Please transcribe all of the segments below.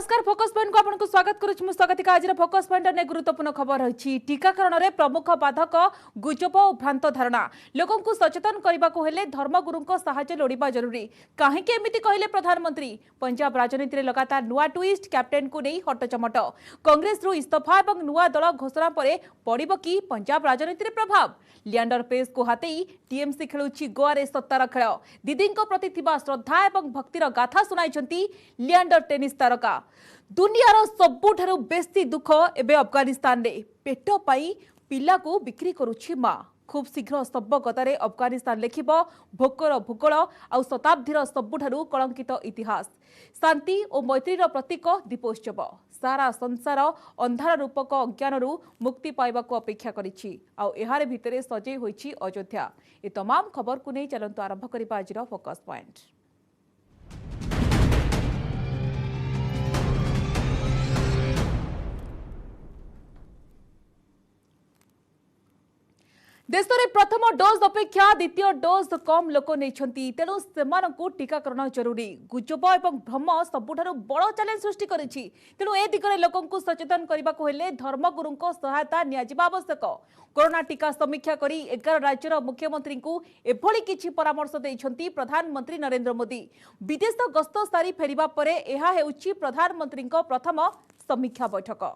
नमस्कार focus point को आपको स्वागत करुच्ची स्वागतिका आज फोकस पॉइंट अनेक गुरुत्वपूर्ण खबर रही टीकाकरण में प्रमुख बाधक गुजब और भ्रांत धारणा लोकों को सचेतन करने को हेले धर्मगुरु साहाय्य लोड़ा जरूरी कहीं एमती कहले प्रधानमंत्री पंजाब राजनीति में लगातार नुआ ट्विस्ट कैप्टेन को नहीं हटचमट कांग्रेस रु इस्तफा और नुआ दल घोषणा पर पड़ब कि पंजाब राजनीति में प्रभाव लियांडर पेस को हाथई टीएमसी खेलुछि गोआरे सत्तार खेल दीदी प्रति श्रद्धा और भक्तिर गाथा सुनाई लियांडर टेनिस तारका दुनियार सबुठारु बेसी दुख एबे अफगानिस्तान रे पेट पाई पिला को बिक्री करुछि मां खूब शीघ्र शव गदारे अफगानिस्तान लेखिब भोकर भूगोल आ शताब्दीर सबुठारु कलंकित इतिहास शांति और मैत्रीर प्रतीक दीपोत्सव सारा संसार अंधार रूपक अज्ञानरू मुक्ति पाइबाकू अपेक्षा करिछि आ एहारे भितरे सजई होइछि अयोध्या ए तमाम खबर को नहीं चलंतु आरंभ करिबा आजिर फोकस पॉइंट। देश में प्रथम डोज अपेक्षा द्वितीय डोज कम लोक नहीं तेणु से टीकाकरण जरूरी गुजब और भ्रम सबुठारु बड़ चैलेंज सृष्टि करिछि तेणु ए दिगरे लोकों को सचेतन करने को हेले धर्मगुरु सहायता नियाजिबा आवश्यक कोरोना टीका समीक्षा करी 11 राज्यर मुख्यमंत्री को एभली किछि परामर्श देइछंती प्रधानमंत्री नरेंद्र मोदी विदेश गस्त सारी फेरिबा परे एहा हेउछि प्रधानमंत्री प्रथम समीक्षा बैठक।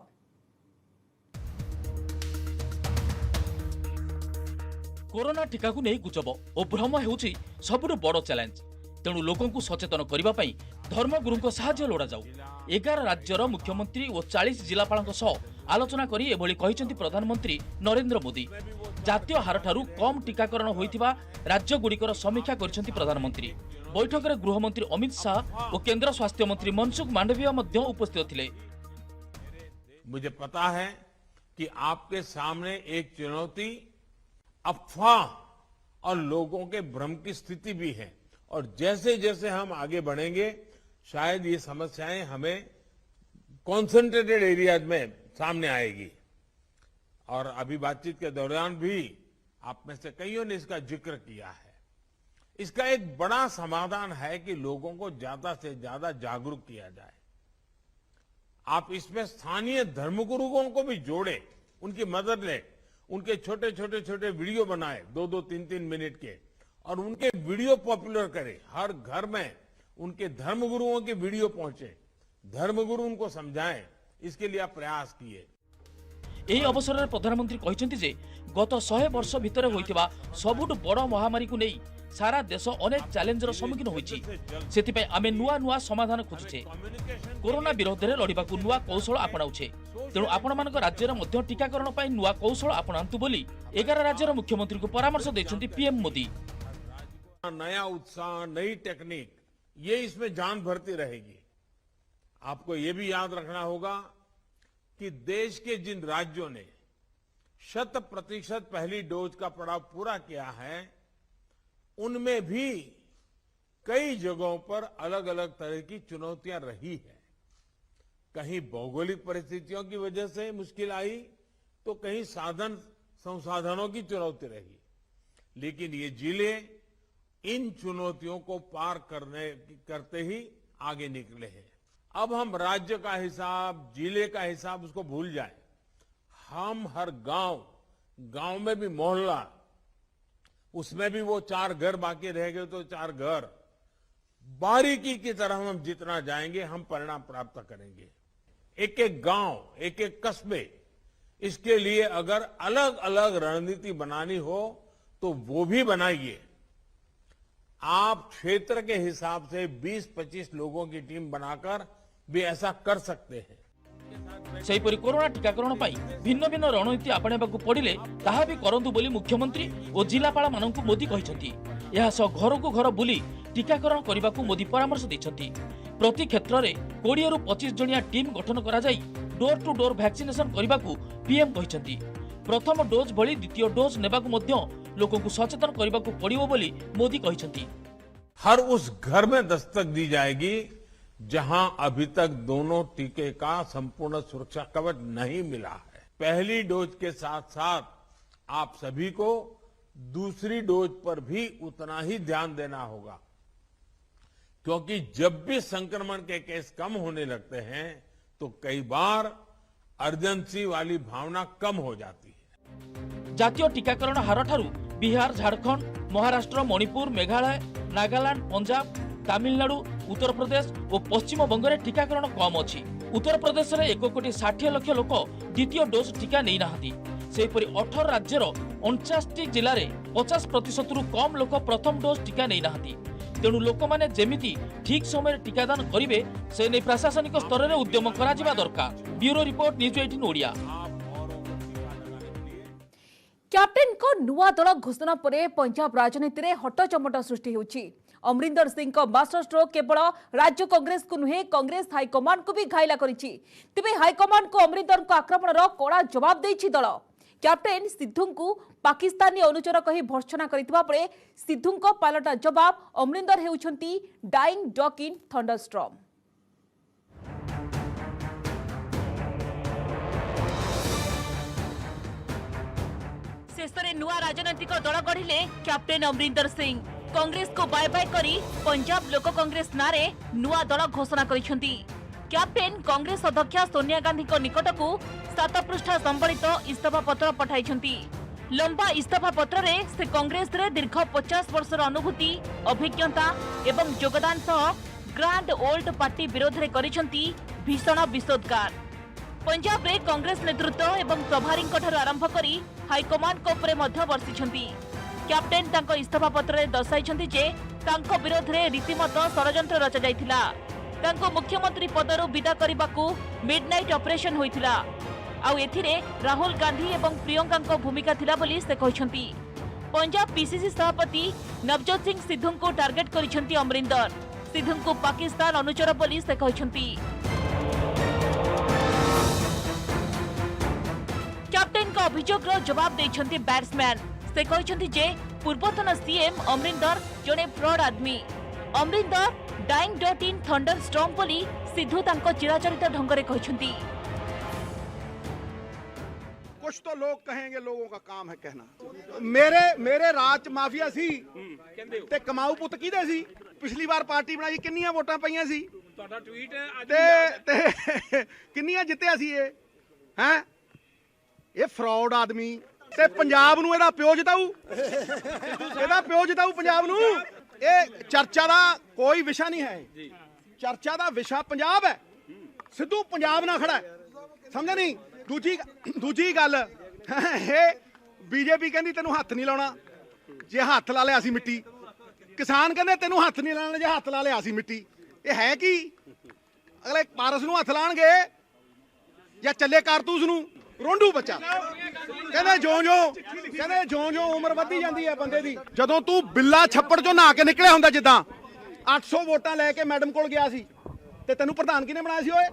कोरोना टीका को नहीं गुजब और भ्रम हेउछि सबुठु बड़ चैलेंज तेणु लोकों को सचेतन करने पर धर्मगुरु साहाय्य लोड़ा जाऊ 11 राज्यर मुख्यमंत्री और 40 जिलापाल आलोचना करी एभली कहिसेंती प्रधानमंत्री नरेंद्र मोदी जातीय हार ठारू कम टीकाकरण होइथिबा राज्य गुड़िकर समीक्षा करिसेंती प्रधानमंत्री बैठक में गृहमंत्री अमित शाह और केंद्र स्वास्थ्य मंत्री मनसुख मांडविया मध्य उपस्थित थिले। मुझे पता है कि आपके सामने एक चुनौती अफवाह और लोगों के भ्रम की स्थिति भी है और जैसे जैसे हम आगे बढ़ेंगे शायद ये समस्याएं हमें कॉन्सेंट्रेटेड एरियाज में सामने आएगी और अभी बातचीत के दौरान भी आप में से कईयों ने इसका जिक्र किया है। इसका एक बड़ा समाधान है कि लोगों को ज्यादा से ज्यादा जागरूक किया जाए। आप इसमें स्थानीय धर्मगुरुओं को भी जोड़े, उनकी मदद लें, उनके छोटे छोटे वीडियो बनाए 2-2, 3-3 मिनट के और उनके वीडियो पॉपुलर करें। हर घर में उनके धर्मगुरुओं के वीडियो पहुंचे, धर्मगुरु उनको समझाएं, इसके लिए आप प्रयास किए। यही अवसर में प्रधानमंत्री कहते जे गत 100 वर्ष भितर होइतिबा सबुठु बड़ महामारी को नहीं सारा देश अनेक चैलेंजर सम्मुखीन होइछि सेतिपय आमे नुआ नुआ समाधान खोजुछे कोरोना विरोध में लड़िबाकू नुआ कौशल आपणाउछे तेणु आपण मानक राज्यर मध्य टीकाकरण पई नुआ कौशल आपणांतु बोली 11 राज्यर मुख्यमंत्री को परामर्श देछंती पीएम मोदी। नया उत्साह, नई टेक्निक, ये इसमें जान भरती रहेगी। आपको ये भी याद रखना होगा कि देश के जिन राज्यों ने 100% पहली डोज का पड़ाव पूरा किया है उनमें भी कई जगहों पर अलग अलग तरह की चुनौतियां रही है। कहीं भौगोलिक परिस्थितियों की वजह से मुश्किल आई तो कहीं साधन संसाधनों की चुनौती रही, लेकिन ये जिले इन चुनौतियों को पार करते ही आगे निकले हैं। अब हम राज्य का हिसाब, जिले का हिसाब उसको भूल जाए। हम हर गांव में भी मोहल्ला, उसमें भी वो 4 घर बाकी रह गए तो 4 घर, बारीकी की तरह हम जितना जाएंगे हम परिणाम प्राप्त करेंगे। एक एक गांव, एक एक कस्बे, इसके लिए अगर अलग अलग रणनीति बनानी हो तो वो भी बनाइए। आप क्षेत्र के हिसाब से 20-25 लोगों की टीम बनाकर भी ऐसा कर सकते हैं। सेहीपरि कोरोना टीकाकरण पाई भिन्न भिन्न रणनीति आपणाइबाकू पड़िले ताहा भी करंतु बोली मुख्यमंत्री और जिलापाल मानकू मोदी कहिसंती। एहा सह घर को घर बुली टीकाकरण करबाकू मोदी परामर्श दैछंती। प्रति क्षेत्र में 20 रु 25 जणिया टीम गठन करा जाई डोर टू डोर वैक्सीनेशन करबाकू पीएम कहिसंती। प्रथम डोज भली द्वितीय डोज नेबाकू मध्य लोकों को सचेतन करबाकू पड़िबो बोली मोदी कहिसंती। हर उस घर में दस्तक दी जाएगी जहां अभी तक दोनों टीके का संपूर्ण सुरक्षा कवच नहीं मिला है। पहली डोज के साथ साथ आप सभी को दूसरी डोज पर भी उतना ही ध्यान देना होगा। क्योंकि जब भी संक्रमण के केस कम होने लगते हैं तो कई बार अर्जेंसी वाली भावना कम हो जाती है। ଜାତୀୟ ଟିକାକରଣ ହାରଠାରୁ ବିହାର, ଝାଡଖଣ୍ଡ, ମହାରାଷ୍ଟ୍ର, ମଣିପୁର, ମେଘାଳୟ, ନାଗାଲାଣ୍ଡ, ପଞ୍ଜାବ, ତାମିଲନାଡୁ, ଉତ୍ତରପ୍ରଦେଶ ଓ ପଶ୍ଚିମବଙ୍ଗରେ ଟିକାକରଣ କମ୍ ଅଛି। ଉତ୍ତରପ୍ରଦେଶରେ 1,60,00,000 ଲୋକ ଦ୍ୱିତୀୟ ଡୋଜ୍ ଟିକା ନେଇନାହାନ୍ତି। ସେହିପରି 18 ରାଜ୍ୟର 49ଟି ଜିଲ୍ଲାରେ 50%ରୁ କମ୍ ଲୋକ ପ୍ରଥମ ଡୋଜ୍ ଟିକା ନେଇନାହାନ୍ତି। ତେଣୁ ଲୋକମାନେ ଯେମିତି ଠିକ୍ ସମୟରେ ଟିକାଦାନ କରିବେ ସେ ନେଇ ପ୍ରଶାସନିକ ସ୍ତରରେ ଉଦ୍ୟମ କରାଯିବା ଦରକାର। Bureau report, news 18 Odia. Captain ନୂଆ ଦଳ ଘୋଷଣା ପରେ ପଞ୍ଜାବ ରାଜନୀତିରେ ହଟଚମଟ ସୃଷ୍ଟି ହେଉଛି। ଅମରିନ୍ଦର ସିଂଙ୍କ ମାଷ୍ଟର ଷ୍ଟ୍ରୋକ୍ କେବଳ ରାଜ୍ୟ କଂଗ୍ରେସକୁ ନୁହେଁ, କଂଗ୍ରେସ ହାଇକମାଣ୍ଡକୁ ବି ଘାଇଲା କରିଛି। ତେବେ ହାଇକମାଣ୍ଡକୁ ଅମରିନ୍ଦରଙ୍କ ଆକ୍ରମଣର କଡ଼ା ଜବାବ ଦେଇଛି ଦଳ। କ୍ୟାପ୍ଟେନ ସିଦ୍ଧୁଙ୍କୁ ପାକିସ୍ତାନୀ ଅନୁଚର କହି ଭର୍ତ୍ସନା କରିଥିବା ବେଳେ ସିଦ୍ଧୁଙ୍କ ପାଲଟା ଜବାବ ଅମରିନ୍ଦର ହେଉଛନ୍ତି ଡାଇଂ ଡକ୍ ଇନ୍ ଥଣ୍ଡରଷ୍ଟ୍ରମ୍। शेषରେ ନୂଆ ରାଜନୈତିକ ଦଳ ଗଢ଼ିଲେ କ୍ୟାପ୍ଟେନ ଅମରିନ୍ଦର ସିଂ। କଂଗ୍ରେସକୁ ବାଏ ବାଏ କରି ପଞ୍ଜାବ ଲୋକ କଂଗ୍ରେସ ନାଁରେ ନୂଆ ଦଳ ଘୋଷଣା କରିଛନ୍ତି। କ୍ୟାପ୍ଟେନ କଂଗ୍ରେସ ଅଧ୍ୟକ୍ଷା ସୋନିଆ ଗାନ୍ଧୀଙ୍କ ନିକଟକୁ 7 ପୃଷ୍ଠା ସମ୍ବଳିତ ଇସ୍ତଫା ପତ୍ର ପଠାଇଛନ୍ତି। ଲମ୍ବା ଇସ୍ତଫା ପତ୍ରରେ ସେ କଂଗ୍ରେସରେ ଦୀର୍ଘ 50 ବର୍ଷର ଅନୁଭୂତି, ଅଭିଜ୍ଞତା ଏବଂ ଯୋଗଦାନ ସହ ଗ୍ରାଣ୍ଡ ଓଲ୍ଡ ପାର୍ଟି ବିରୋଧରେ କରିଛନ୍ତି ଭୀଷଣ ବିଷୋଦ୍ଗାର। पंजाब में कांग्रेस नेतृत्व एवं प्रभारी आरंभ करी हाईकमांड उपरे बर्षिछंती। कैप्टेन तांको इस्तीफा पत्र में दर्शाई जे तांको विरोध में रीतिमत षड़यंत्र रचा जाइथिला। तांको मुख्यमंत्री पदरु विदा करबाकू मिडनाइट ऑपरेशन होइथिला। आउ एथिरे राहुल गांधी एवं प्रियंका को भूमिका थिला बोली से कहिसंती। पंजाब पीसीसी सभापति नवजोत सिंह सिद्धू को टार्गेट करिसंती अमरिंदर। सिद्धू को पाकिस्तान अनुचर बोली से कहिसंती। कैप्टेन का अभियोग जवाब देइछंती बैट्समैन। से कहिसंती जे पूर्वतन सीएम अमरिंदर जने फ्रॉड आदमी। Amarinder dying dot in thunderstorm बोली सिद्धू तांको चिराचरित ढंगरे कहिसंती। कुछ तो लोग कहेंगे, लोगों का काम है कहना। मेरे राज माफिया सी ते कमाऊ पुत किदे सी। पिछली बार पार्टी बनाई किन्नियां वोटां पईयां सी ਤੁਹਾਡਾ ट्वीट है ते किन्नियां जित्तिया सी ये हैं। ये फ्रॉड आदमी ते पंजाब नूं एदा प्यो जिताऊ, एदा प्यो जिताऊ पंजाब नूं। ये चर्चा दा कोई विषय नहीं है। चर्चा दा विषय पंजाब है। सिद्धू पंजाब ना खड़ा है, समझे नहीं। दूजी गल बीजेपी कहती तेनू हथ नहीं लाना, जे हथ ला लिया सी मिट्टी। किसान कहते तेनू हथ नहीं लाना, जे हथ ला लिया सी मिट्टी। ये है कि अगले पारस नू हथ लाणगे या चले कारतूस नू रोंडू बच्चा। कहते जो जो उम्र वधी जाती है बंदे दी। जदों तू बिल्ला छप्पड़ चों नहा के निकलिया हुंदा, जिद्दां 800 वोटां लैके मैडम कोल गया सी ते तेनू प्रधान किहने बनाया सी ओए।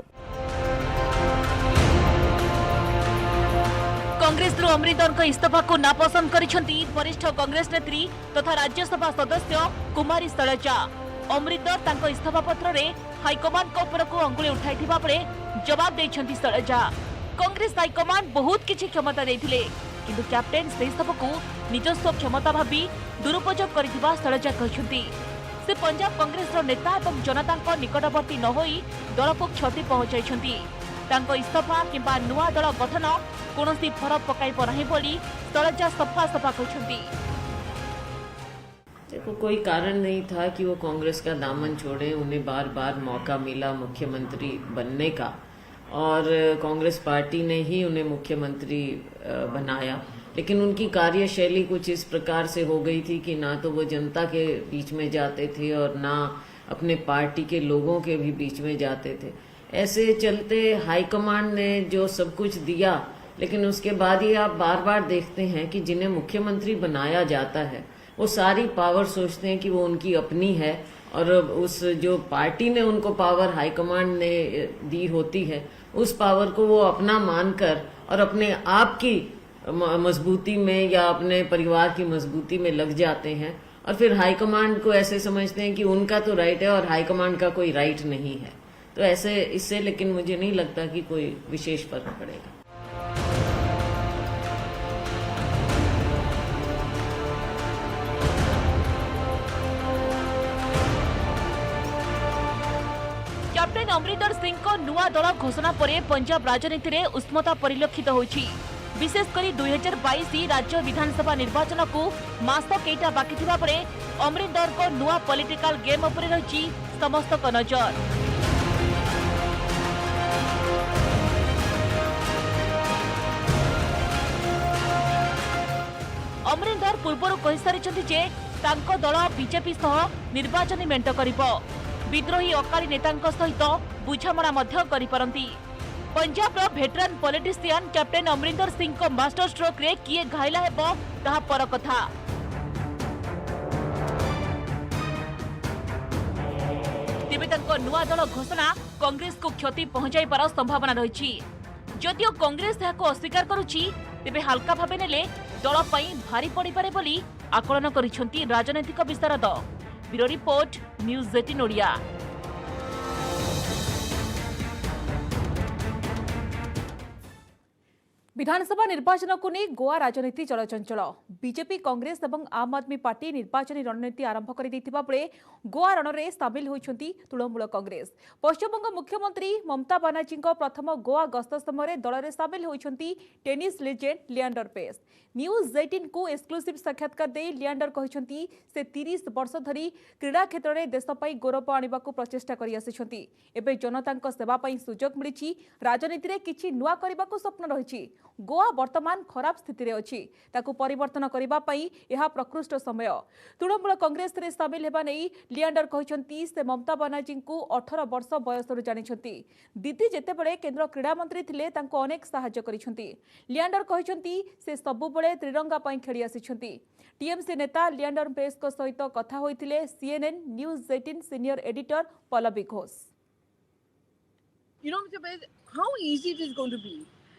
कांग्रेस अमरिंदर इस्तीफा को नापसंद करिसेंती वरिष्ठ कांग्रेस नेत्री तथा राज्यसभा सदस्य कुमारी शैलजा। अमरिंदर तांको इस्तीफा पत्र रे हाईकमांड को ऊपर को अंगुली उठाइथिबा बेले जवाब दैछंती शैलजा। कांग्रेस हाईकमांड बहुत किछि क्षमता दैथिले, किंतु कैप्टेन से सबको निजस्व क्षमता भाबी दुरुपयोग करिथिबा शैलजा कहिसंती। से पंजाब कांग्रेस नेता एवं जनता निकटवर्ती न होई दल को क्षति पहुंचाइछंती। तांको इस्तीफा किंबा नुआ दल गठन कौनसी फरक पकाइब नहीं बोली शैलजा सफा सफा कहते। देखो, कोई कारण नहीं था कि वो कांग्रेस का दामन छोड़े। उन्हें बार बार मौका मिला मुख्यमंत्री बनने का और कांग्रेस पार्टी ने ही उन्हें मुख्यमंत्री बनाया। लेकिन उनकी कार्यशैली कुछ इस प्रकार से हो गई थी कि ना तो वो जनता के बीच में जाते थे और ना अपने पार्टी के लोगों के भी बीच में जाते थे। ऐसे चलते हाईकमांड ने जो सब कुछ दिया, लेकिन उसके बाद ही आप बार बार देखते हैं कि जिन्हें मुख्यमंत्री बनाया जाता है वो सारी पावर सोचते हैं कि वो उनकी अपनी है, और उस जो पार्टी ने उनको पावर हाईकमांड ने दी होती है उस पावर को वो अपना मानकर और अपने आप की मजबूती में या अपने परिवार की मजबूती में लग जाते हैं। और फिर हाईकमांड को ऐसे समझते हैं कि उनका तो राइट है और हाईकमांड का कोई राइट नहीं है। तो ऐसे इससे लेकिन मुझे नहीं लगता कि कोई विशेष फर्क पड़ेगा। कैप्टेन अमरिंदर सिंह को नुआ दल घोषणा पर पंजाब राजनीति में उष्मता परिलक्षित होइछि। विशेषकर 2022 राज्य विधानसभा निर्वाचन को मास केटा बाकी थिबा परे अमरिंदर को नुआ पॉलिटिकल गेम उपरे रहिछि समस्त को नजर। अमरिंदर पूर्वर कहि सारिछन्ति जे तांको दल बीजेपी सह निर्वाचन मेंट करिबो। विद्रोही अकाली नेतांक सहित बुझामणा मध्य करिपारंती। पंजाब रो भेटरान पॉलिटिशियन कैप्टेन अमरिंदर सिंह को मास्टर स्ट्रोक रे किए घायला हेबो ताहा पर कथा। तेबे तांको नुआ दल घोषणा कांग्रेस को क्षति पहुंचाइबार संभावना रहिछि। जदिओ कांग्रेस याको अस्वीकार करुछि तेबे हल्का भावे नेले दल पई भारी पड़ी पारे बोली आकलन करिसेंती राजनैतिक विशारद। Bureau report news 18 Odia. विधानसभा निर्वाचन को नहीं गोवा राजनीति चलचंचल। बीजेपी कांग्रेस और आम आदमी पार्टी निर्वाचन रणनीति आरंभ कर बेले गोवा रण में सामिल होती तृणमूल कांग्रेस। पश्चिमबंग मुख्यमंत्री ममता बानार्जी प्रथम गोवा गस्त समय दल में सामिल होती tennis legend Leander Paes. News 18 को एक्सक्लूसिव साक्षात्कार दे लिएंडर कहते से 30 वर्ष धरी क्रीड़ा क्षेत्र में देशपाई गौरव आने को प्रचेषा कर जनता सेवा सुजोग मिली। राजनीति में किसी नुआ करने को स्वप्न रही। गोवा वर्तमान खराब स्थिति रे अछि ताकू परिवर्तन करिबा पई यह प्रकृष्ट समय। तृणमूल कांग्रेस रे सामिल हेबा नै लिएंडर कहचंती से ममता बानार्जी को 18 वर्ष बयसरु जानिछंती। दीदी जेतेबेले केंद्र क्रीड़ा मंत्री थिले तांको अनेक सहाय्य करिछंती। लिएंडर कहचंती से सबुबेले त्रिरंगा पई खेली आसिछंती। टीएमसी नेता लिएंडर पेस को सहित कथा होइथिले CNN news 18 senior editor Pallavi Ghosh. You know, Mr. Perez, how easy it is going to be.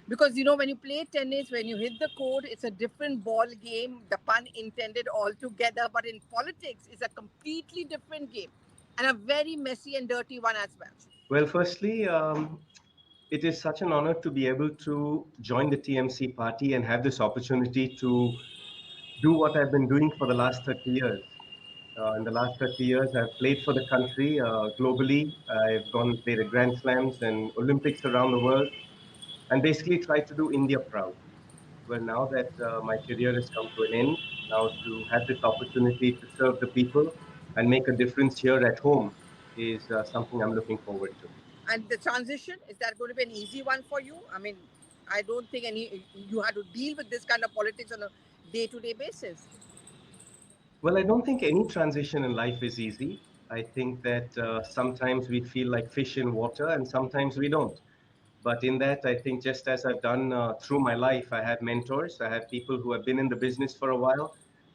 Because, you know, when you play tennis, when you hit the court, it's a different ball game, the pun intended altogether. But in politics, it's a completely different game and a very messy and dirty one as well. Well, firstly, it is such an honor to be able to join the TMC party and have this opportunity to do what I've been doing for the last 30 years. In the last 30 years, I've played for the country globally. I've gone and played at Grand Slams and Olympics around the world, and basically tried to do India proud. Well, now that my career has come to an end, now to have this opportunity to serve the people and make a difference here at home is something I'm looking forward to. And the transition, is that going to be an easy one for you? I mean, I don't think you had to deal with this kind of politics on a day-to-day basis. Well, I don't think any transition in life is easy. I think that sometimes we feel like fish in water and sometimes we don't. But in that, I think just as I've done through my life, I have mentors, I have people who have been in the business for a while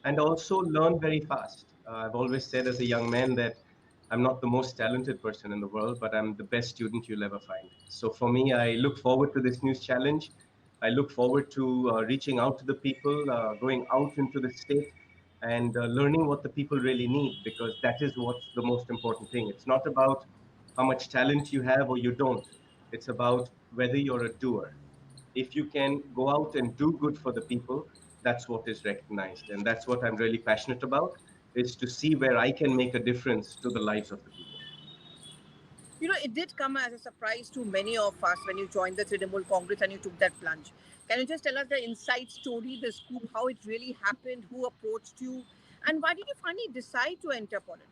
and also learn very fast. I've always said as a young man that I'm not the most talented person in the world, but I'm the best student you'll ever find. So for me, I look forward to this new challenge. I look forward to reaching out to the people, going out into the state and learning what the people really need, because that is what's the most important thing. It's not about how much talent you have or you don't. It's about whether you're a doer. If you can go out and do good for the people, that's what is recognized. And that's what I'm really passionate about, is to see where I can make a difference to the lives of the people. You know, it did come as a surprise to many of us when you joined the Trinamool Congress and you took that plunge. Can you just tell us the inside story, the scoop, how it really happened, who approached you, and why did you finally decide to enter politics?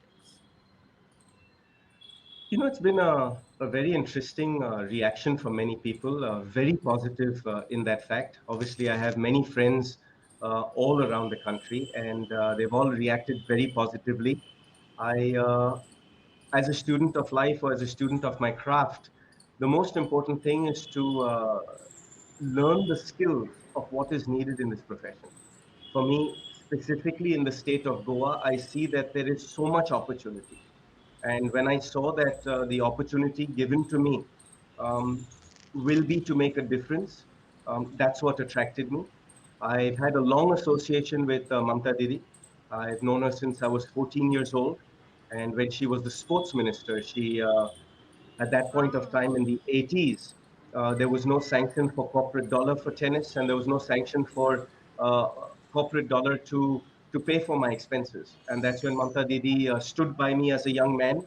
You know, it's been a very interesting reaction from many people, very positive in that fact. Obviously, I have many friends all around the country, and they've all reacted very positively. As a student of life or as a student of my craft, the most important thing is to learn the skills of what is needed in this profession. For me, specifically in the state of Goa, I see that there is so much opportunity. And when I saw that the opportunity given to me will be to make a difference, that's what attracted me. I've had a long association with Mamta Didi. I've known her since I was 14 years old. And when she was the sports minister, she, at that point of time in the 80s, there was no sanction for corporate dollar for tennis, and there was no sanction for corporate dollar to pay for my expenses. And that's when Mamta Didi stood by me as a young man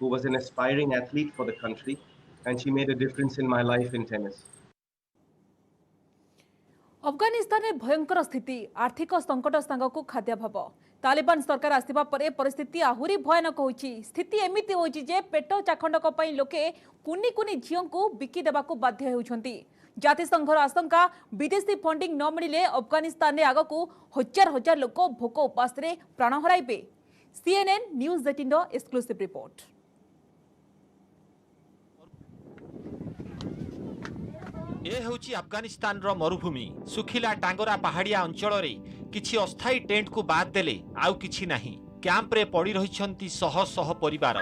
who was an aspiring athlete for the country, and she made a difference in my life in tennis. Afghanistan में भयंकर स्थिति आर्थिक संकट सांगक खाद्याभाव तालिबान सरकार आसिबा परे परिस्थिति आहुरी भयानक होइछि स्थिति एमिति होइछि जे पेट चाखंडक पई लोके कुनी कुनी झियों को बिकी देबाकू बाध्य हेउछंती जातिसंघर आशंका विदेशी फंडिंग न मिले अफगानिस्तान में आगकू हजार हजार लोक भोक उपास रे प्राण हराइबे CNN न्यूज 18 एक्सक्लूसिव रिपोर्ट। ए होची अफगानिस्तान रो मरुभूमि सुखिला टांगरा पहाड़िया अंचल रे किछि अस्थायी टेंट को बाद देले आउ किछि नाही कैंप रे पड़ी रहिछंती शह शह परिवार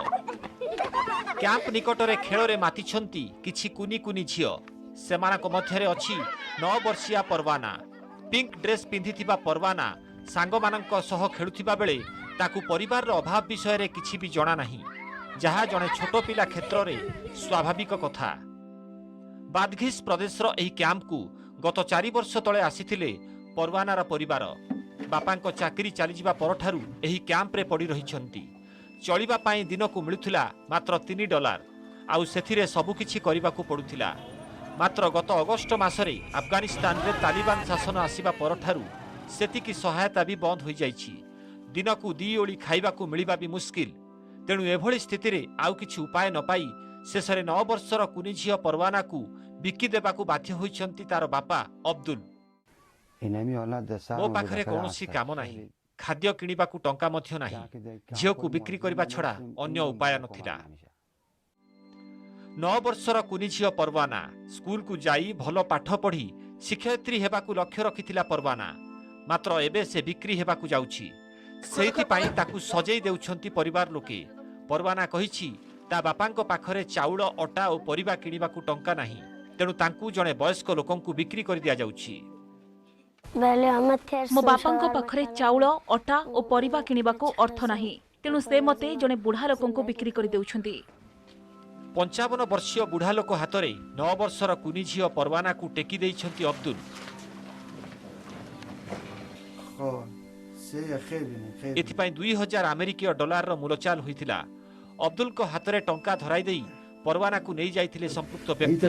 कैंप निकट रे खेल रे मातिछंती किछि कुनी कुनी झियो सेमानक मध्यरे अछि 9 वर्षिया परवाना पिंक ड्रेस पिंधिथिबा परवाना सांगमानक सह खेलुथिबा बेले ताकू परिवार रो अभाव विषय रे किछि भी जणा नाही जहा जणे छोटो पिला क्षेत्र रे स्वाभाविक कथा बादघिस प्रदेश रो एही कैंप को गत 4 वर्ष तले आसीथिले परवानार परिवार बापांको चाकरी चली जिबा परठारु एही कैंप रे पड़ी रहिछंती चलिबा पाई दिन को मिलुथिला मात्र $3 आउ सेथिरे सबु किछि करिबाकू पडुथिला मात्र गत अगस्त मासरे अफगानिस्तान रे तालिबान शासन आसीबा परठारु सेतिकी सहायता भी बंद होई जाइछि दिन को दी ओली खाइबाकू मिलिबा भी मुश्किल तेणु एभली स्थिति रे आउ किछि उपाय न पाई शेषरे 9 वर्षर कुनी झियो परवाना को बिकी देबाकू बाध्य होइछंती तार बापा अब्दुल मो पाखरे कौनसी काम नाही खाद्य किनिबाकू टंका मध्य नाही झियो को बिक्री करबा छडा अन्य उपाय नथिला 9 वर्षर कुनी झियो परवाना स्कूल को जाई भलो पाठ पढ़ी शिक्षयित्री हेबाकू लक्ष्य रखिथिला परवाना मात्र एबे से बिक्री हेबाकू जाउछि सेहिथि पाई ताकू सजेई देउछंती परिवार लोके परवाना कहिछि ता बापांको पाखरे चाउल अटा और परिबा किनिबाकू टंका नाही तेणु तांकू जणे वयस्क लोकंकू बिक्री कर दिया जाउछि मो बापांको पाखरे चाउल अटा और परिबा किनिबाकू अर्थ नाही तेणु से मते जणे बुढ़ा लोकंकू बिक्री कर देउछंती 55 वर्षीय बुढ़ा लोक हातरे 9 वर्षर कुनी झियो परवाना को टेकी देइछंती अब्दुल एथिपाई 2000 अमेरिकीय डॉलर रो मूलचाल होइथिला अब्दुल को हातरे टंका धराई देई परवाना को नहीं जाइथिले संपुक्त व्यक्ति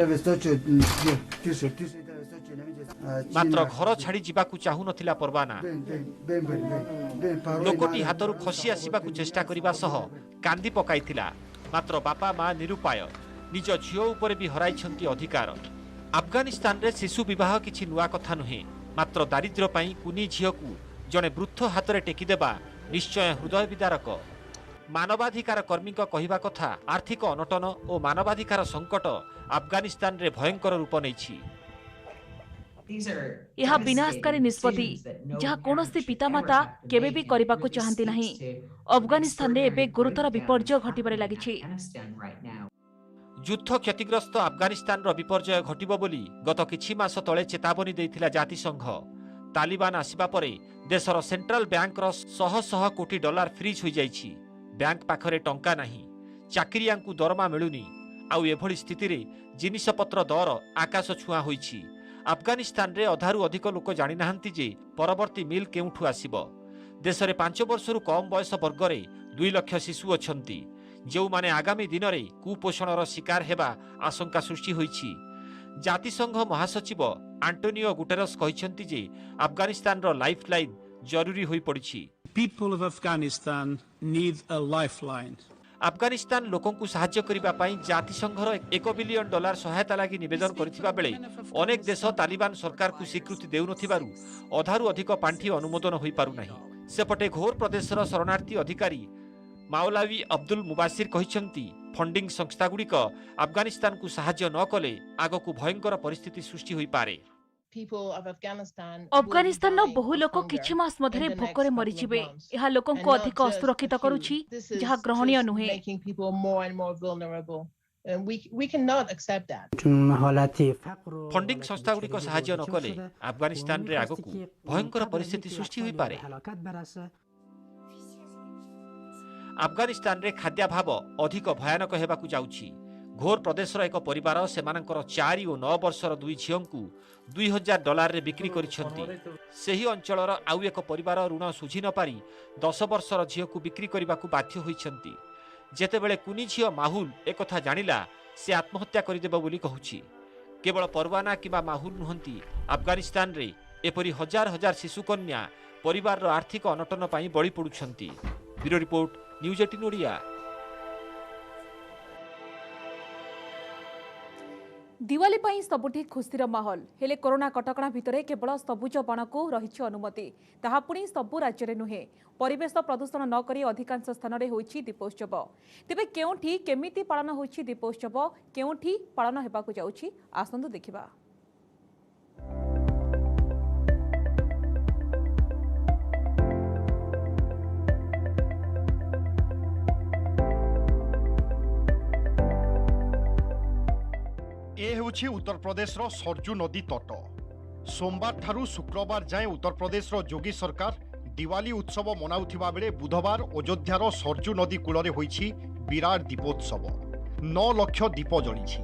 मात्र घर छाड़ी जीवाकू चाहू नथिला परवाना लोकटी हातरू खसी आसीबाकू चेष्टा करिबा सह कांदी पकाइथिला मात्र बापा मां निरुपाय निज झियो उपरे भी हराइछंती अधिकार अफगानिस्तान रे शिशु विवाह किछि नुआ कथा नुहे मात्र दारिद्र्य पई कुनी झियो को जणे वृद्ध हातरे टेकी देबा निश्चय हृदय विदारक मानवाधिकार कर्मी कहिबा कथा आर्थिक अनटन और मानवाधिकार संकट अफगानिस्तान रे भयंकर रूप नैछि यह विनाशकारी निष्पत्ति जहाँ कौनसी पितामाता केबे भी करिबाकू चाहंती नहीं अफगानिस्तान रे एबे गुरुतर विपर्जय घटिबारे लागिछि युद्ध क्षतिग्रस्त अफगानिस्तान रो विपर्जय घटिबो बोली गत किछि मास तळे चेतावनी दैथिला जातिसंघ तालिबान आसिबा परे देशर सेंट्रल बैंक रो शह शह कोटी डॉलर फ्रीज होई जाइछि बैंक पाखरे टंका नाही चाकरियांकू दरमा मिलुनी आउ एभली स्थिति रे जिनिसपत्र दर आकाश छुआ होइछि अफगानिस्तान रे अधारू अधिक लोक जानि नाहंती जे परवर्ती मिल केउठु आसीबो देशरे 5 वर्षरु कम बयस वर्ग रे 2 लाख शिशु अछंती जेउ माने आगामी दिन रे कुपोषणर शिकार हेबा आशंका सृष्टि होइछि जातिसंघ महासचिव आंटोनियो गुटेरस कहिसंती जे अफगानिस्तान रो लाइफलाइन जरूरी होई पड़िछि People of Afghanistan need a lifeline. Afghanistan लोकंकु साहाय्य करिबा पई जातिसंघर $1 बिलियन सहायता लागि निवेदन करिथिबा बेले अनेक देश तालिबान सरकार को स्वीकृति देउ नथिबारु अधारु अधिक पांठी अनुमोदन होई पारु नाही सेपटे घोर प्रदेशर शरणार्थी अधिकारी माओलावी अब्दुल मुबासिर कहिसंती फंडिंग संस्था गुड़िक अफगानिस्तान को साहाय्य न कले आगकू भयंकर परिस्थिति सृष्टि होई पारे अफगानिस्तान बहु लोक किछि मास मधरे भोकरे मरिजिबे यह लोकन को अधिक असुरक्षित करूछि जहा ग्रहणीय नुहे फंडिंग संस्था गुड़िक साहाय्य न कले अफगानिस्तान रे आगकू भयंकर परिस्थिति सृष्टि होई पारे अफगानिस्तान रे खाद्याभाव अधिक भयानक हेबाकू जाउछि घोर प्रदेशर एक परिवार सेमानकर 4 और 9 वर्षर 2 झियोंकू $2000 रे बिक्री करिसंती सेही अंचलर आउ एक परिवार ऋण सुझी न पारी 10 वर्षर झियोकू बिक्री करबाकू बाध्य होइसंती जेतेबेले कुनी झियो माहुल एकथा जानिला से आत्महत्या करिदेब बोली कहूछि। केवल परवाना किबा माहुल नुहंती, अफगानिस्तान रे एपरी हजार हजार शिशुकन्या परिवार आर्थिक अनटन पाई बळी पडुछंती। Bureau report, news 18 Odia. Diwali ପାଇଁ ସବୁଠି ଖୁସିର ମାହୋଲ ହେଲେ କରୋନା କଟକଣା ଭିତରେ କେବଳ ସବୁଜ ବାଣକୁ ରହିଛି ଅନୁମତି। ତାହା ପୁଣି ସବୁ ରାଜ୍ୟରେ ନୁହେଁ। ପରିବେଶ ପ୍ରଦୂଷଣ ନ କରି ଅଧିକାଂଶ ସ୍ଥାନରେ ହୋଇଛି ଦୀପୋତ୍ସବ। ତେବେ କେଉଁଠି କେମିତି ପାଳନ ହୋଇଛି ଦୀପୋତ୍ସବ, କେଉଁଠି ପାଳନ ହେବାକୁ ଯାଉଛି, ଆସନ୍ତୁ ଦେଖିବା। ए हेउछि उत्तर प्रदेश रो सरजू नदी तट। सोमवार ठारू शुक्रवार जाए उत्तर प्रदेश रो योगी सरकार दिवाली उत्सव मनाउथिबा बेले बुधवार अयोध्यार सरजू नदी कूलरे होइछि विराट दीपोत्सव। 9 लाख दीप जळिछि।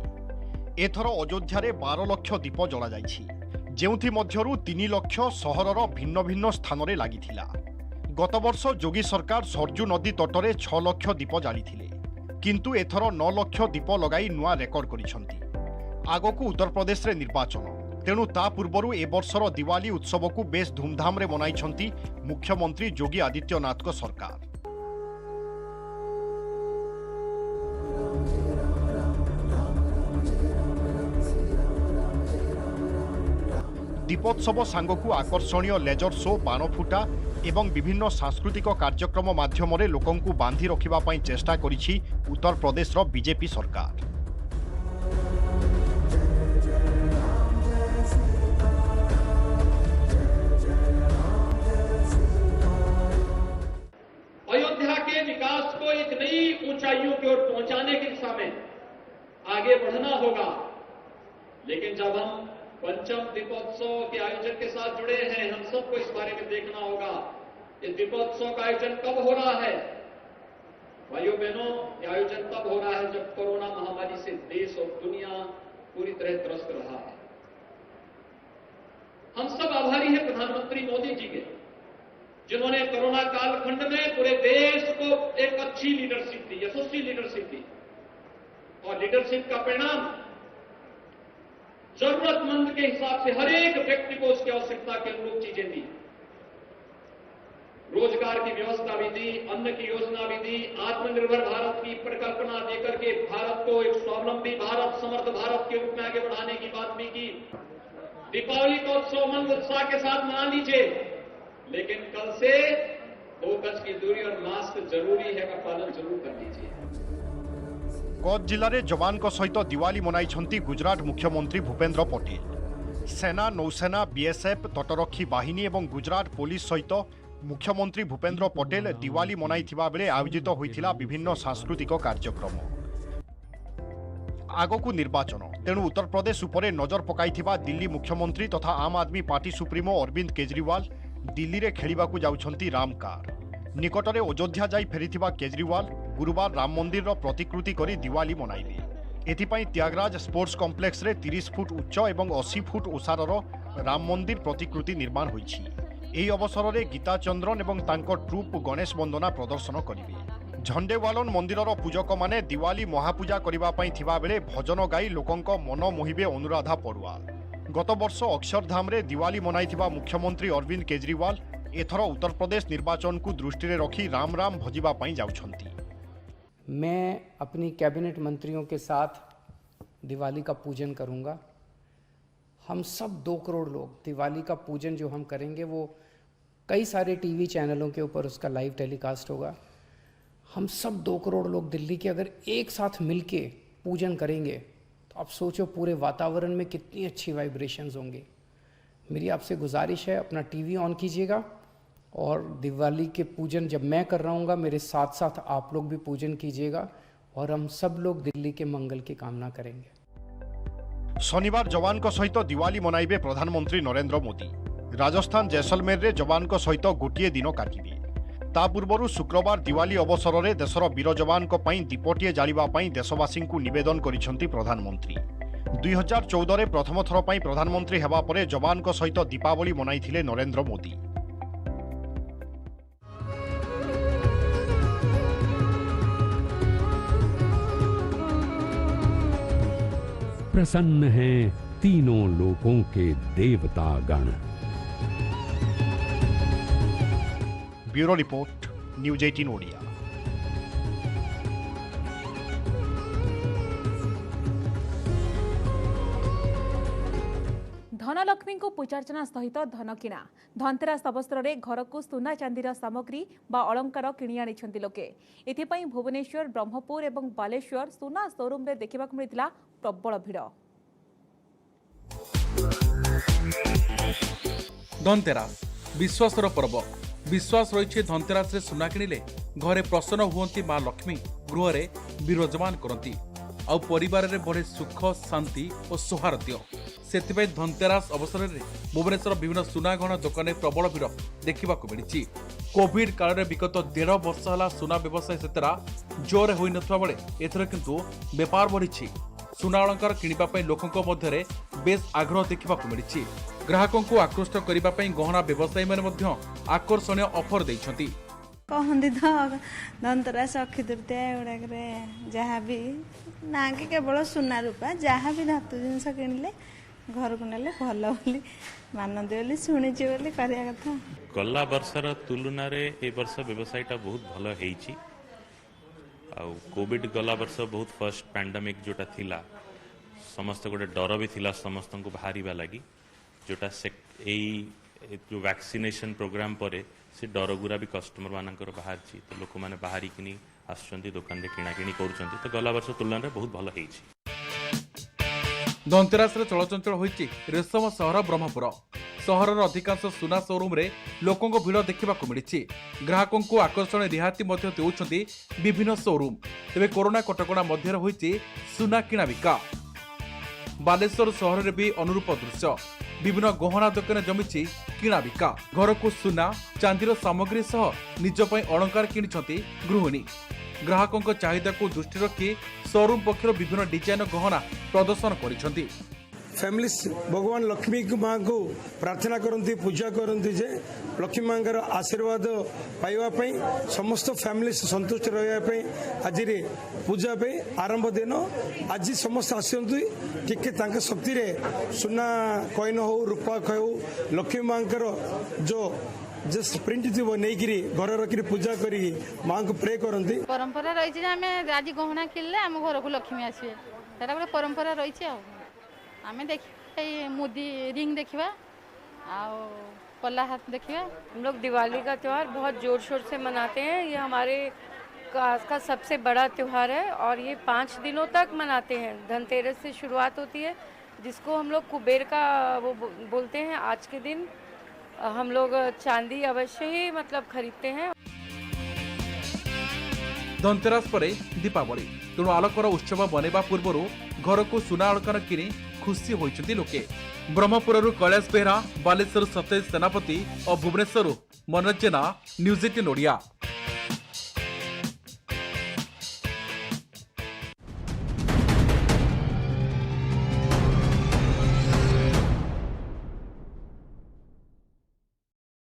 एथर अयोध्यारे 12 लाख दीप जळा जाइछि, जेउथि मध्यरु 3 लाख सहरर भिन्न भिन्न स्थानरे लागिथिला। गत वर्ष योगी सरकार सरजू नदी तटरे 6 लाख दीप जालिथिले, किंतु एथर 9 लाख दीप लगाई नुआ रेकर्ड करिसंती। आगकू उत्तर प्रदेश रे निर्वाचन, तेणु ता पूर्वरु ए वर्षर दिवाली उत्सव को बेस धूमधाम रे मनाइछंती मुख्यमंत्री योगी आदित्यनाथ को सरकार। दीपोत्सव सांगकू आकर्षणीय लेजर शो, बाण फुटा एवं विभिन्न सांस्कृतिक कार्यक्रम माध्यम रे लोकंकू बांधी रखिबा पई चेष्टा करिछि उत्तर प्रदेश रो बीजेपी सरकार। अयोध्या के विकास को एक नई ऊंचाइयों की ओर पहुंचाने की दिशा में आगे बढ़ना होगा। लेकिन जब हम पंचम दीपोत्सव के आयोजन के साथ जुड़े हैं, हम सबको इस बारे में देखना होगा इस दीपोत्सव का आयोजन कब हो रहा है। भाइयों बहनों, ये आयोजन तब हो रहा है जब कोरोना महामारी से देश और दुनिया पूरी तरह त्रस्त रहा है। हम सब आभारी हैं प्रधानमंत्री मोदी जी के, जिन्होंने कोरोना कालखंड में पूरे देश को एक अच्छी लीडरशिप दी, यशस्वी लीडरशिप दी। और लीडरशिप का परिणाम जरूरतमंद के हिसाब से हर एक व्यक्ति को उसकी आवश्यकता के अनुरूप चीजें दी। रोजगार की व्यवस्था भी दी, अन्न की योजना भी दी, आत्मनिर्भर भारत की परिकल्पना देकर के भारत को एक स्वावलंबी भारत, समर्थ भारत के रूप में आगे बढ़ाने की बात भी की। दीपावली का उत्सव मन उत्साह के साथ मना लीजिए, लेकिन कल से 2 गज की दूरी और मास्क जरूरी है का पालन जरूर कर लीजिए। कच्छ जिले में जवान को सहित दिवाली मनाइछंती गुजरात मुख्यमंत्री भूपेन्द्र पटेल। सेना, नौसेना, बीएसएफ, तटरक्षी बाहिनी एवं गुजरात पुलिस सहित मुख्यमंत्री भूपेन्द्र पटेल दिवाली मनाइथिबा बेले आयोजित होइथिला विभिन्न सांस्कृतिक कार्यक्रम। आगकू निर्वाचन, तेणु उत्तर प्रदेश उपरे नजर पकाइथिबा दिल्ली मुख्यमंत्री तथा आम आदमी पार्टी सुप्रीमो अरविंद केजरीवाल दिल्ली रे खेलिबाकू जाउछंती राम कार। निकटरे अयोध्या जाई फेरिथिबा केजरीवाल गुरुवार राम मंदिर रो प्रतिकृति करी दिवाली मनाइबे। एथिपाई त्यागराज स्पोर्ट्स कॉम्प्लेक्स रे 30 फुट उच्च एवं 80 फुट ओसारर राम मंदिर प्रतिकृति निर्माण होइछि। एही अवसर रे गीता चंद्रन एवं तांको ट्रुप गणेश वंदना प्रदर्शन करिवे। झंडेवालन मंदिरर पूजक माने दिवाली महापूजा करिबा पई थिबा बेले भजन गाई लोकंक मन मोहिबे अनुराधा पड़ुआल। गत वर्ष अक्षरधाम रे दिवाली मनाइथिबा मुख्यमंत्री अरविंद केजरीवाल एथर उत्तर प्रदेश निर्वाचन को दृष्टि रे रखी राम राम भजिबा पई जाउछंती। मैं अपनी कैबिनेट मंत्रियों के साथ दिवाली का पूजन करूंगा। हम सब 2 करोड़ लोग दिवाली का पूजन जो हम करेंगे वो कई सारे टीवी चैनलों के ऊपर उसका लाइव टेलीकास्ट होगा। हम सब 2 करोड़ लोग दिल्ली के अगर एक साथ मिलके पूजन करेंगे तो आप सोचो पूरे वातावरण में कितनी अच्छी वाइब्रेशंस होंगी। मेरी आपसे गुजारिश है, अपना टीवी ऑन कीजिएगा और दिवाली के पूजन जब मैं कर रहा हूँगा मेरे साथ साथ आप लोग भी पूजन कीजिएगा और हम सब लोग दिल्ली के मंगल की कामना करेंगे। शनिवार जवान को सहित दिवाली मनाइबे प्रधानमंत्री नरेंद्र मोदी। राजस्थान जैसलमेर रे जवान को सहित गोटिए दिन काटिबे। ता पूर्वरु शुक्रवार दिवाली अवसर में देशर वीर जवान को पई दीपटिए जालिबा पई देशवासी को निवेदन करिसंती प्रधानमंत्री। 2014 रे प्रथम थर पई प्रधानमंत्री हेबा परे जवान को सहित दीपावली मनाइथिले नरेंद्र मोदी। प्रसन्न हैं तीनों लोकों के देवता गण। Bureau report, news 18 Odia. Dhanlaxmi को पूजार्चना सहित धन किणा धनतेरस अवसर में घर को सुना चांदीर सामग्री बा अलंकार किणी आनी लोके। एथिपाई भुवनेश्वर, ब्रह्मपुर और बालेश्वर सुना शोरूम रे देखा मिलता प्रबल भिड़। धनतेरस विश्वासर पर्व। विश्वास रही धनतेरस रे सुना किणिले घरे प्रसन्न हुअंती मां लक्ष्मी गृह रे विराजमान करती आ परिवार रे बढ़े सुख, शांति और सौहार्द्य। से धनतेरस अवसर में भुवनेश्वर विभिन्न सुना गहना दुकान में प्रबल भिड़ देखा मिली। कोविड काल में विगत 1.5 वर्ष है सुना व्यवसाय सेतेरा जोर हो नथिबा बेले एथर किंतु बेपार बढ़ी। सुना अलंकार किनिबा लोकों मध्य बेस आग्रह देखा मिली। ग्राहकों को आकृष्ट करने गहना व्यवसायी मैंने आकर्षणीय ऑफर देइछंती। कहती तो धनतेरस अक्षय तृतीया गुड़ाक जहाँ भी ना कि केवल सुना रूपा जहाँ भी धातु जिनस किणिले घर को नेले भल बोली मानते बोली शुणी बोली करिया कथा। गला वर्षर तुलना रे ए वर्ष व्यवसायटा बहुत भल हेइची। आ कोविड गला वर्ष बहुत फर्स्ट पैंडेमिक जोटा थिला समस्त गोटे डर भी थिला समस्त को बाहरिबा लगी जोटा जो वैक्सीनेशन प्रोग्राम परे से डर गुरा भी कस्टमर मानकर बाहर तो लोक मैंने बाहर किनी आसुचंती दुकान रे किणा किणी करूचंती तो गला वर्ष तुलना रे बहुत भल हेइची। धनतेरस चलचंचल होइछि रेशम सहर ब्रह्मपुर। सहरर अधिकांश सुना शोरूम रे लोकों को भिड़ देखा मिली। ग्राहकों को आकर्षण रिहाती देउछंती विभिन्न शोरूम। तेबे कोरोना कटकणा मध्य होइछि सुना किणा बिका। बालेश्वर सहर रे भी अनुरूप दृश्य। विभिन्न गहना दुकान जमिछि किणा बिका। घर को सुना चांदीर सामग्री सह निज पई अलंकार किनिछंती गृहिणी। ग्राहकों को चाहिदा को दृष्टि रखी शोरूम पक्षर विभिन्न डिजाइन गहना प्रदर्शन करिछंती। फैमिली भगवान लक्ष्मी माँ को प्रार्थना करती पूजा करती जे लक्ष्मी माँ का आशीर्वाद पाइबापी समस्त फैमिली संतुष्ट रही आज पूजा पे आरंभ दिन आज समस्त आसती टे शक्ति रे सुना कईन हो रूपा हो लक्ष्मी माँ जो जस्ट प्रिंट थी नहीं घर रखी पूजा करी माँ को प्रे करती। परंपरा रही आम आज गहना किनले आम घर को लक्ष्मी आसवे सेटा गोटे परंपरा रही आम देखिए मुदी रिंग देखिए पल्ला हाथ देखिए। हम लोग दिवाली का त्यौहार बहुत जोर शोर से मनाते हैं। ये हमारे का सबसे बड़ा त्यौहार है और ये 5 दिनों तक मनाते हैं। धनतेरस से शुरुआत होती है जिसको हम लोग कुबेर का वो बोलते हैं। आज के दिन हम लोग चांदी अवश्य ही मतलब खरीदते हैं। धनतेरस पर दीपावली तेणु आलोकर उत्सव बनवा पूर्व घर को सुना अलंकार किनी खुशी होइछंती लोके। ब्रह्मपुरରୁ कैलाश बेहरा, बालेश्वर सतेज सेनापति और भुवनेश्वर मनोज जेना, न्यूज 18 ओडिया।